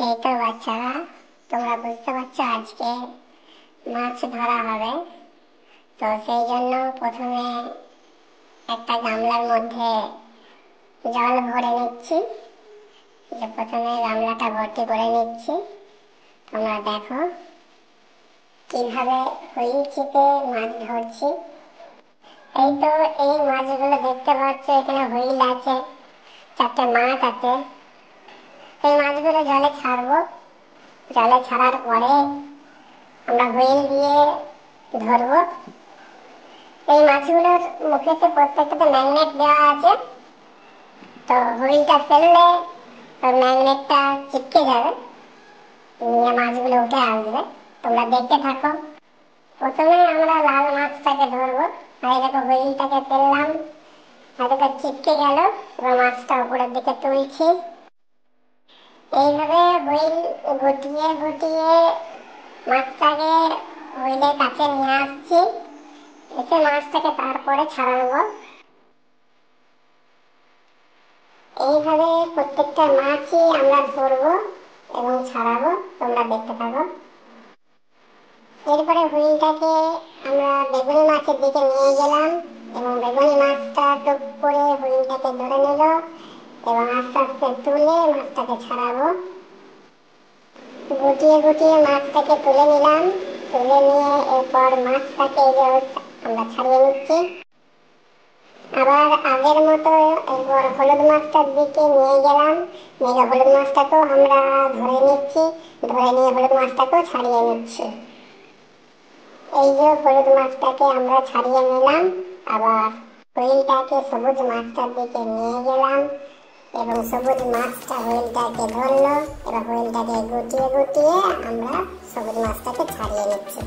এই তো বাচ্চারা, তোমরা বুঝতে পারছো আজকে মাছ ধরা হবে। তো সেই জন্য প্রথমে একটা গামলার মধ্যে জল ভরে নিচ্ছি। প্রথমে গামলাটা ভর্তি করে নিচ্ছি। তোমরা দেখো কিভাবে হুইল চিপে মাছ ধরছি। এই তো এই মাছগুলো দেখতে পাচ্ছ, এখানে হুইল আছে, 4টে মাছ আছে। এই মাছগুলো জলে ছাড়বো। জলে ছাড়ার পরে আমরা হুইল দিয়ে ধরবো। এই মাছগুলোর মুখেতে প্রত্যেকটাতে ম্যাগনেট দেওয়া আছে। তো হুইলটা ফেললে ওই ম্যাগনেটটা চিপকে যাবে, নিয়ে মাছগুলো উঠে আসবে। তোমরা দেখতে থাকো। প্রথমে আমরা লাল মাছটাকে ধরবো। আর দেখো হুইলটাকে ফেললাম, হাতেটা চিপকে গেল, এবার মাছটা উপরের দিকে তুলছি। এইভাবে হুইল গুটিয়ে গুটিয়ে মাছটাকে হুইলের কাছে নিয়ে আসছি। এসে মাছটাকে তারপরে ছাড়াবো। এইভাবে প্রত্যেকটা মাছই আমরা ধরবো এবং ছাড়াবো। তোমরা দেখতে থাকো। এরপরে হুইলটাকে আমরা বেগুনি মাছের দিকে নিয়ে গেলাম এবং বেগুনি মাছটা টুক করে হুইলটাকে ধরে নিল এবং আস্তে আস্তে তুলে মাছটাকে ছাড়াবো। গুটিয়ে গুটিয়ে মাছটাকে তুলে নিলাম। তুলে নিয়ে এরপর মাছটাকে আমরা ছাড়িয়ে নিচ্ছি। আবার আগের মতো এরপর হলুদ মাছটার দিকে নিয়ে গেলাম। নিয়ে হলুদ মাছটাকেও আমরা ধরে নিচ্ছি। ধরে নিয়ে হলুদ মাছটাকেও ছাড়িয়ে নিচ্ছি। এই যে হলুদ মাছটাকে আমরা ছাড়িয়ে নিলাম। আবার হুইলটাকে সবুজ মাছটার দিকে নিয়ে গেলাম এবং সবুজ মাছটা হুইলটাকে ধরলো। এবার হুইলটাকে গুটিয়ে গুটিয়ে আমরা সবুজ মাছটাকে ছাড়িয়ে নিচ্ছি।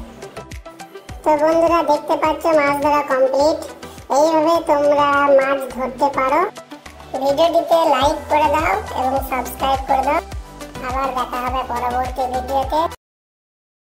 তো বন্ধুরা দেখতে পাচ্ছ মাছ ধরা কমপ্লিট। এইভাবে তোমরা মাছ ধরতে পারো। ভিডিওটিতে লাইক করে দাও এবং সাবস্ক্রাইব করে দাও। আবার দেখা হবে পরবর্তী ভিডিওতে।